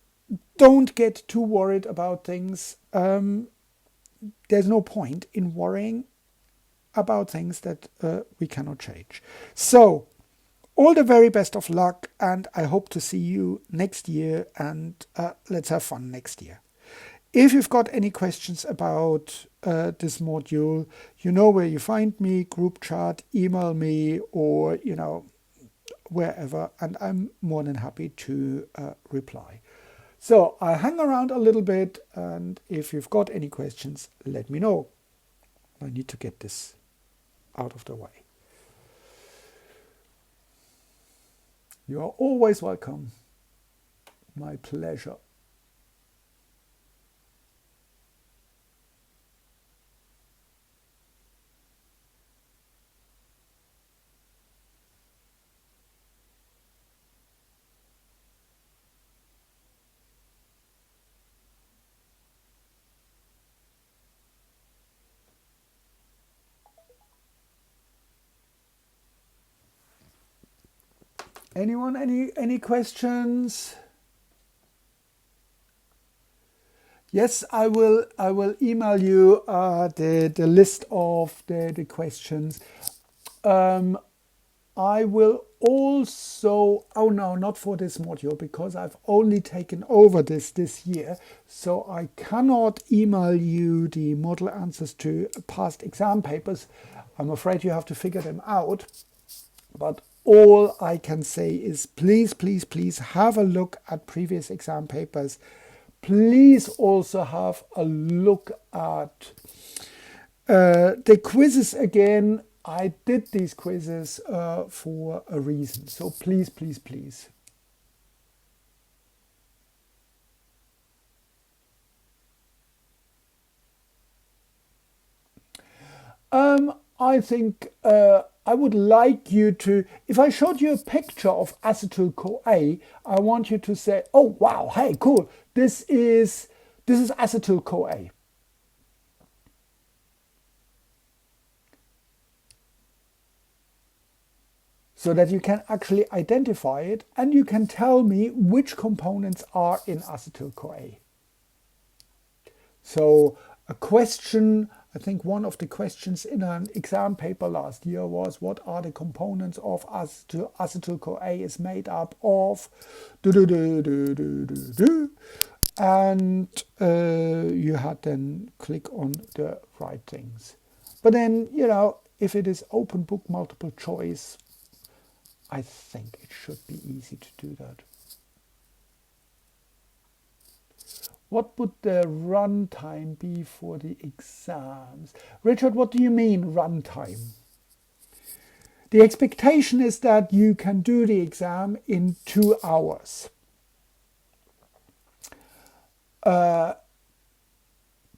Don't get too worried about things. There's no point in worrying about things that we cannot change. So, all the very best of luck, and I hope to see you next year, and let's have fun next year. If you've got any questions about this module, you know where you find me, group chat, email me, or, wherever, and I'm more than happy to reply. So I hang around a little bit, and if you've got any questions, let me know. I need to get this out of the way. You are always welcome. My pleasure. Anyone, any questions? Yes, I will email you the list of the questions. I will also, oh no, not for this module, because I've only taken over this year, so I cannot email you the model answers to past exam papers. I'm afraid you have to figure them out. But all I can say is please have a look at previous exam papers. Please also have a look at the quizzes again. I did these quizzes for a reason. So please. I think I would like you to, if I showed you a picture of acetyl-CoA, I want you to say, oh wow, hey, cool, this is acetyl-CoA. So that you can actually identify it, and you can tell me which components are in acetyl-CoA. So a question, I think one of the questions in an exam paper last year was, what are the components of acetyl-CoA is made up of? And you had then click on the right things. But then, if it is open book multiple choice, I think it should be easy to do that. What would the runtime be for the exams? Richard, what do you mean runtime? The expectation is that you can do the exam in 2 hours.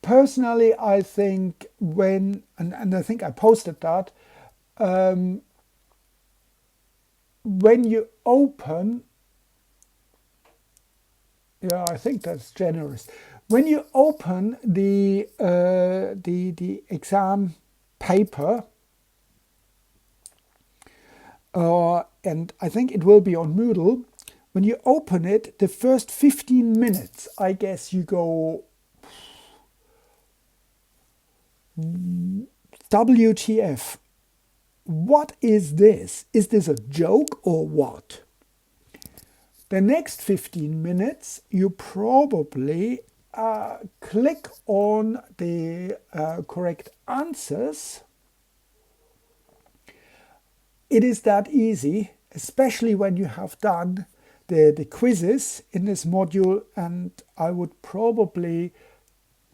Personally, I think and I think I posted that, when you open, yeah, I think that's generous. When you open the exam paper, and I think it will be on Moodle, when you open it, the first 15 minutes, I guess you go, WTF, what is this? Is this a joke or what? The next 15 minutes, you probably click on the correct answers. It is that easy, especially when you have done the quizzes in this module, and I would probably,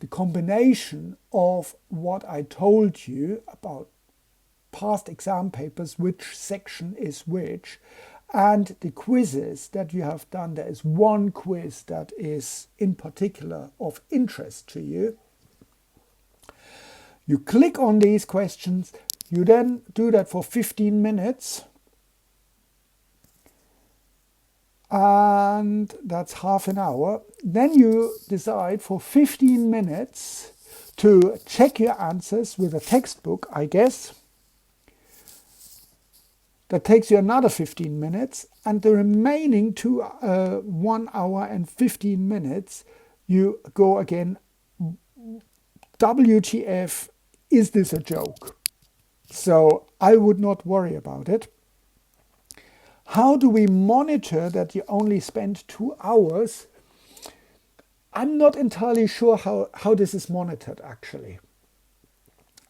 the combination of what I told you about past exam papers, which section is which, And the quizzes that you have done, there is one quiz that is in particular of interest to you. You click on these questions, you then do that for 15 minutes, and that's half an hour. Then you decide for 15 minutes to check your answers with a textbook, I guess. That takes you another 15 minutes, and the remaining 1 hour and 15 minutes, you go again, WTF, is this a joke? So I would not worry about it. How do we monitor that you only spend 2 hours? I'm not entirely sure how this is monitored, actually.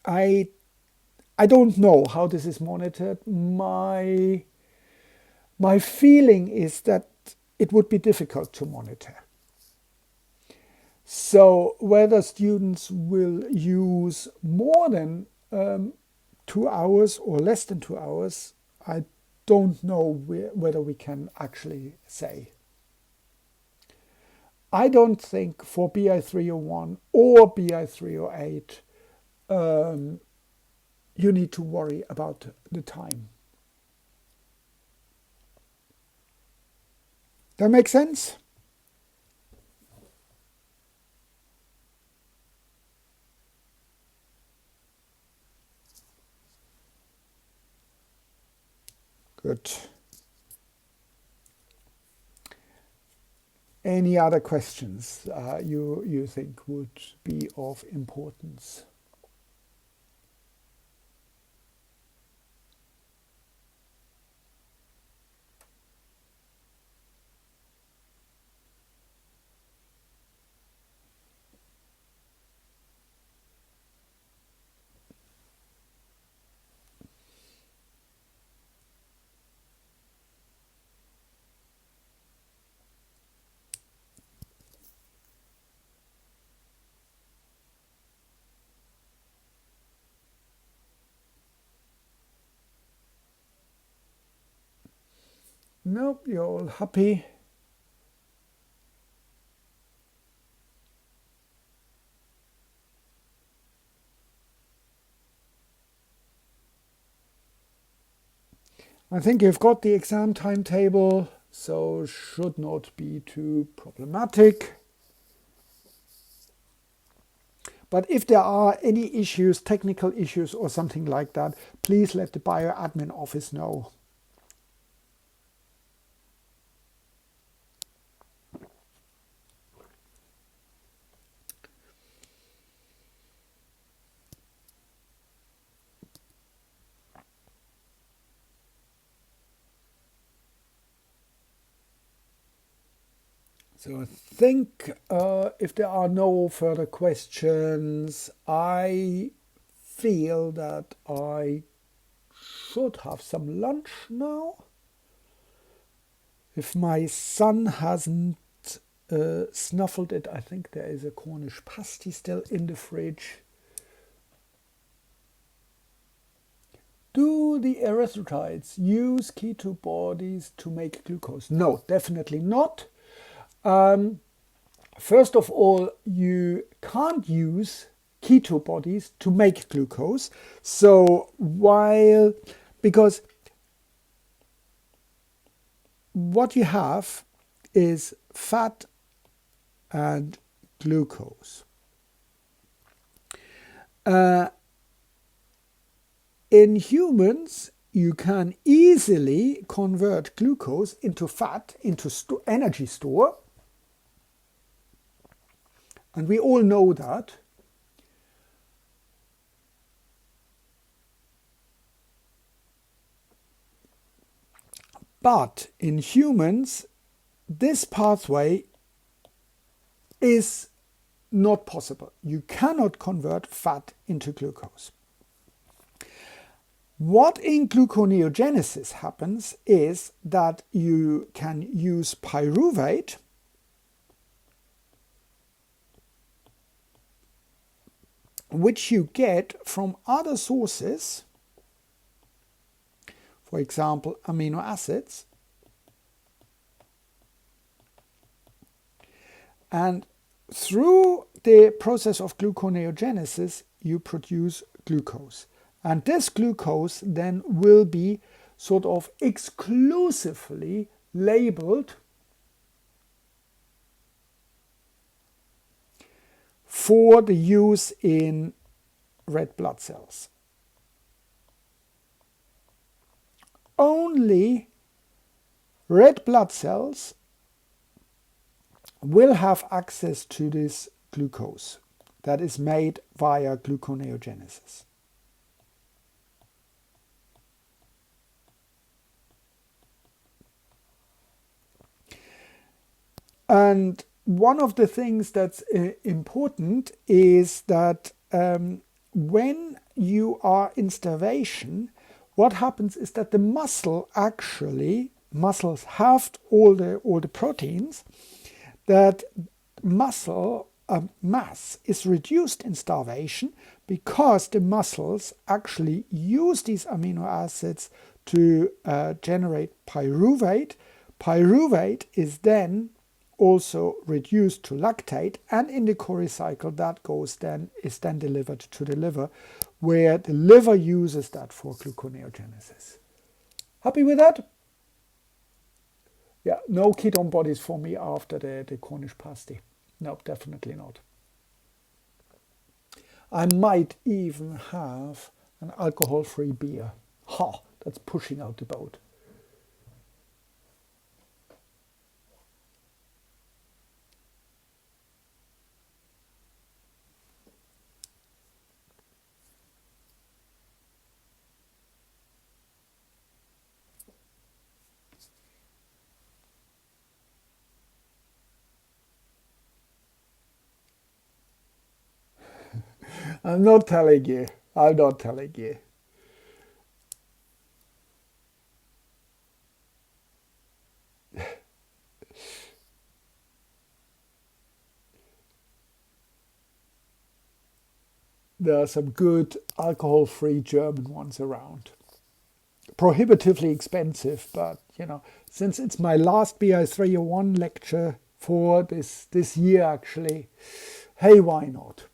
I don't know how this is monitored. My feeling is that it would be difficult to monitor. So whether students will use more than 2 hours or less than 2 hours, I don't know whether we can actually say. I don't think for BI301 or BI308 you need to worry about the time. That makes sense? Good. Any other questions you think would be of importance? Nope, you're all happy. I think you've got the exam timetable, so should not be too problematic. But if there are any issues, technical issues or something like that, please let the bioadmin office know. So I think if there are no further questions, I feel that I should have some lunch now. If my son hasn't snuffled it, I think there is a Cornish pasty still in the fridge. Do the erythrocytes use keto bodies to make glucose? No, definitely not. First of all, you can't use keto bodies to make glucose. So because what you have is fat and glucose. In humans, you can easily convert glucose into fat, into energy store. And we all know that. But in humans, this pathway is not possible. You cannot convert fat into glucose. What in gluconeogenesis happens is that you can use pyruvate which you get from other sources, for example, amino acids, And through the process of gluconeogenesis, you produce glucose. And this glucose then will be sort of exclusively labeled for the use in red blood cells. Only red blood cells will have access to this glucose that is made via gluconeogenesis. And one of the things that's important is that when you are in starvation, what happens is that the muscles have all the proteins, that muscle mass is reduced in starvation because the muscles actually use these amino acids to generate pyruvate. Pyruvate is then also reduced to lactate, and in the Cori cycle that is then delivered to the liver, where the liver uses that for gluconeogenesis. Happy with that? Yeah, no ketone bodies for me after the Cornish pasty. No, definitely not. I might even have an alcohol-free beer. Ha, that's pushing out the boat. I'm not telling you. I'm not telling you. There are some good alcohol-free German ones around. Prohibitively expensive, but since it's my last BI301 lecture for this year actually, hey, why not?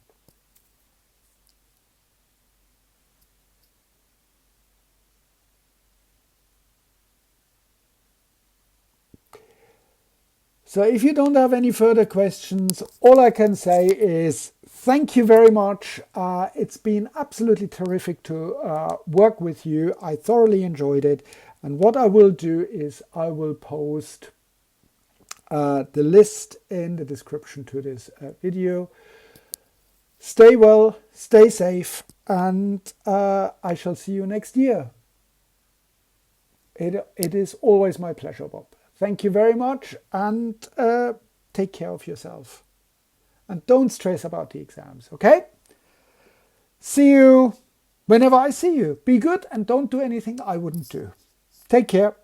So if you don't have any further questions, all I can say is thank you very much. It's been absolutely terrific to work with you. I thoroughly enjoyed it. And what I will do is I will post the list in the description to this video. Stay well, stay safe, and I shall see you next year. It is always my pleasure, Bob. Thank you very much, and take care of yourself. And don't stress about the exams, okay? See you whenever I see you. Be good and don't do anything I wouldn't do. Take care.